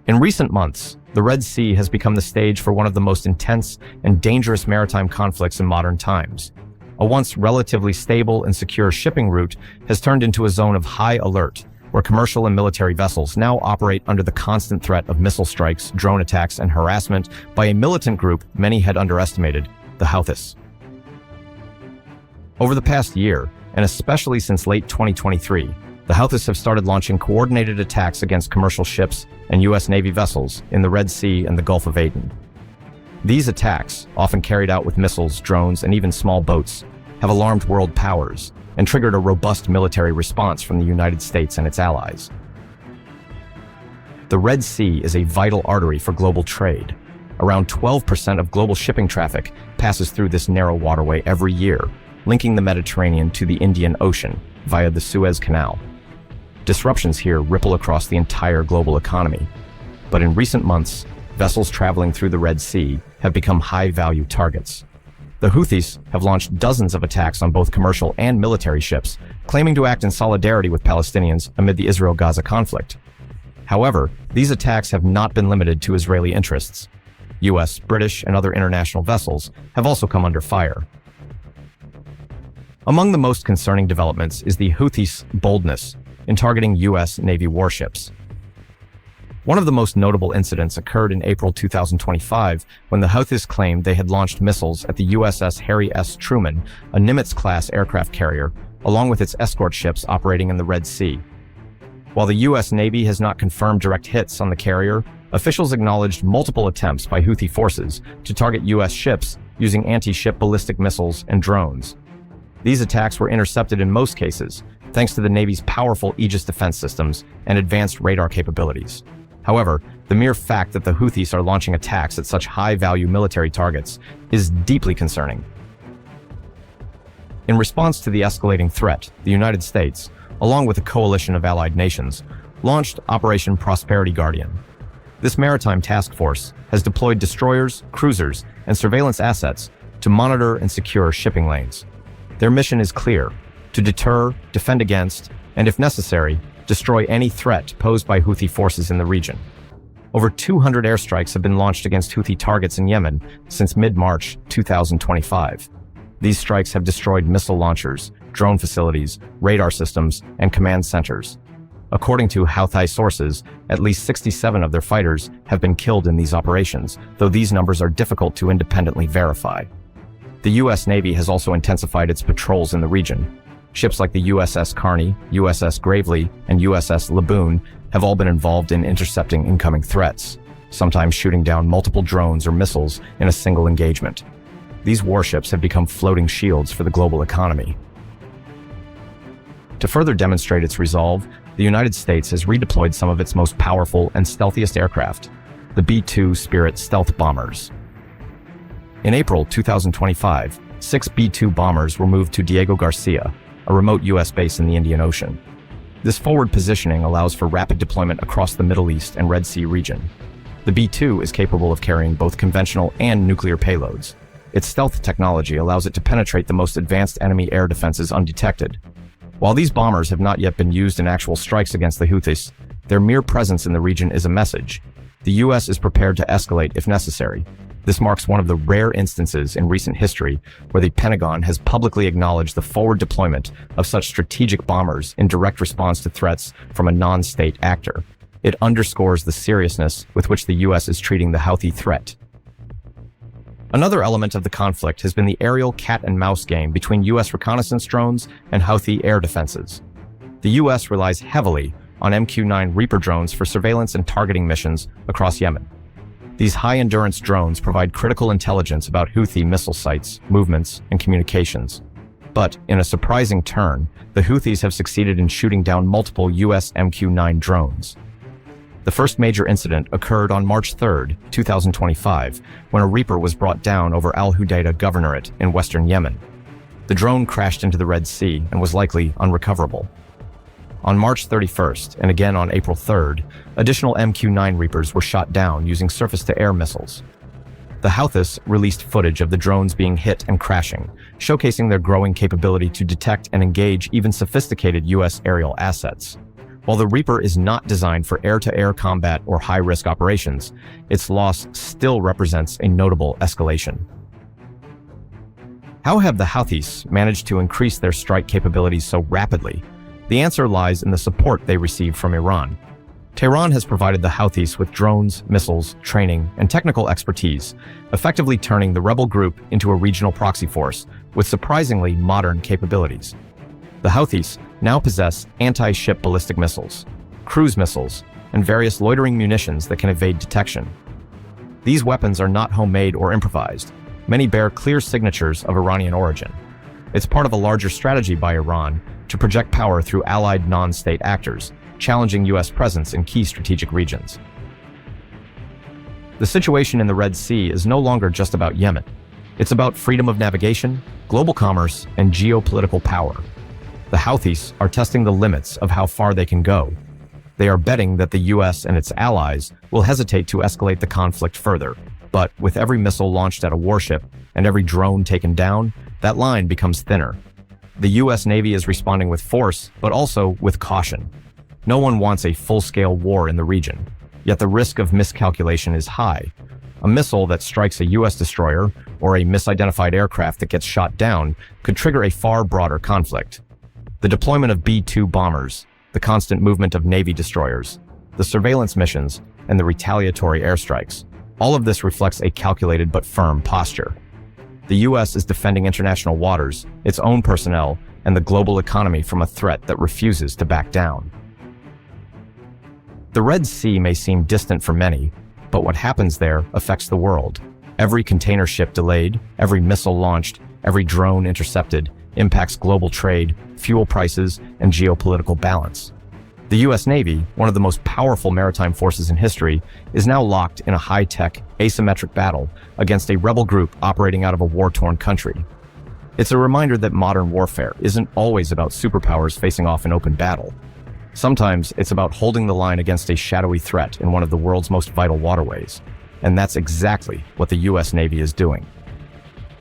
In recent months, the Red Sea has become the stage for one of the most intense and dangerous maritime conflicts in modern times. A once relatively stable and secure shipping route has turned into a zone of high alert, where commercial and military vessels now operate under the constant threat of missile strikes, drone attacks, and harassment by a militant group many had underestimated, the Houthis. Over the past year, and especially since late 2023, the Houthis have started launching coordinated attacks against commercial ships and U.S. Navy vessels in the Red Sea and the Gulf of Aden. These attacks, often carried out with missiles, drones, and even small boats, have alarmed world powers and triggered a robust military response from the United States and its allies. The Red Sea is a vital artery for global trade. Around 12% of global shipping traffic passes through this narrow waterway every year, linking the Mediterranean to the Indian Ocean via the Suez Canal. Disruptions here ripple across the entire global economy. But in recent months, vessels traveling through the Red Sea have become high-value targets. The Houthis have launched dozens of attacks on both commercial and military ships, claiming to act in solidarity with Palestinians amid the Israel-Gaza conflict. However, these attacks have not been limited to Israeli interests. U.S., British, and other international vessels have also come under fire. Among the most concerning developments is the Houthis' boldness in targeting U.S. Navy warships. One of the most notable incidents occurred in April 2025 when the Houthis claimed they had launched missiles at the USS Harry S. Truman, a Nimitz-class aircraft carrier, along with its escort ships operating in the Red Sea. While the U.S. Navy has not confirmed direct hits on the carrier, officials acknowledged multiple attempts by Houthi forces to target U.S. ships using anti-ship ballistic missiles and drones. These attacks were intercepted in most cases, thanks to the Navy's powerful Aegis defense systems and advanced radar capabilities. However, the mere fact that the Houthis are launching attacks at such high-value military targets is deeply concerning. In response to the escalating threat, the United States, along with a coalition of allied nations, launched Operation Prosperity Guardian. This maritime task force has deployed destroyers, cruisers, and surveillance assets to monitor and secure shipping lanes. Their mission is clear: to deter, defend against, and if necessary, destroy any threat posed by Houthi forces in the region. Over 200 airstrikes have been launched against Houthi targets in Yemen since mid-March 2025. These strikes have destroyed missile launchers, drone facilities, radar systems, and command centers. According to Houthi sources, at least 67 of their fighters have been killed in these operations, though these numbers are difficult to independently verify. The U.S. Navy has also intensified its patrols in the region. Ships like the USS Carney, USS Gravely, and USS Laboon have all been involved in intercepting incoming threats, sometimes shooting down multiple drones or missiles in a single engagement. These warships have become floating shields for the global economy. To further demonstrate its resolve, the United States has redeployed some of its most powerful and stealthiest aircraft, the B-2 Spirit stealth bombers. In April 2025, 6 B-2 bombers were moved to Diego Garcia, a remote U.S. base in the Indian Ocean. This forward positioning allows for rapid deployment across the Middle East and Red Sea region. The B-2 is capable of carrying both conventional and nuclear payloads. Its stealth technology allows it to penetrate the most advanced enemy air defenses undetected. While these bombers have not yet been used in actual strikes against the Houthis, their mere presence in the region is a message. The U.S. is prepared to escalate if necessary. This marks one of the rare instances in recent history where the Pentagon has publicly acknowledged the forward deployment of such strategic bombers in direct response to threats from a non-state actor. It underscores the seriousness with which the U.S. is treating the Houthi threat. Another element of the conflict has been the aerial cat-and-mouse game between U.S. reconnaissance drones and Houthi air defenses. The U.S. relies heavily on MQ-9 Reaper drones for surveillance and targeting missions across Yemen. These high-endurance drones provide critical intelligence about Houthi missile sites, movements, and communications. But, in a surprising turn, the Houthis have succeeded in shooting down multiple U.S. MQ-9 drones. The first major incident occurred on March 3, 2025, when a Reaper was brought down over Al Hudaydah Governorate in western Yemen. The drone crashed into the Red Sea and was likely unrecoverable. On March 31st, and again on April 3rd, additional MQ-9 Reapers were shot down using surface-to-air missiles. The Houthis released footage of the drones being hit and crashing, showcasing their growing capability to detect and engage even sophisticated U.S. aerial assets. While the Reaper is not designed for air-to-air combat or high-risk operations, its loss still represents a notable escalation. How have the Houthis managed to increase their strike capabilities so rapidly? The answer lies in the support they receive from Iran. Tehran has provided the Houthis with drones, missiles, training, and technical expertise, effectively turning the rebel group into a regional proxy force with surprisingly modern capabilities. The Houthis now possess anti-ship ballistic missiles, cruise missiles, and various loitering munitions that can evade detection. These weapons are not homemade or improvised. Many bear clear signatures of Iranian origin. It's part of a larger strategy by Iran to project power through allied non-state actors, challenging U.S. presence in key strategic regions. The situation in the Red Sea is no longer just about Yemen. It's about freedom of navigation, global commerce, and geopolitical power. The Houthis are testing the limits of how far they can go. They are betting that the U.S. and its allies will hesitate to escalate the conflict further. But with every missile launched at a warship and every drone taken down, that line becomes thinner. The U.S. Navy is responding with force, but also with caution. No one wants a full-scale war in the region, yet the risk of miscalculation is high. A missile that strikes a U.S. destroyer or a misidentified aircraft that gets shot down could trigger a far broader conflict. The deployment of B-2 bombers, the constant movement of Navy destroyers, the surveillance missions, and the retaliatory airstrikes. All of this reflects a calculated but firm posture. The U.S. is defending international waters, its own personnel, and the global economy from a threat that refuses to back down. The Red Sea may seem distant for many, but what happens there affects the world. Every container ship delayed, every missile launched, every drone intercepted impacts global trade, fuel prices, and geopolitical balance. The U.S. Navy, one of the most powerful maritime forces in history, is now locked in a high-tech, asymmetric battle against a rebel group operating out of a war-torn country. It's a reminder that modern warfare isn't always about superpowers facing off in open battle. Sometimes it's about holding the line against a shadowy threat in one of the world's most vital waterways. And that's exactly what the U.S. Navy is doing.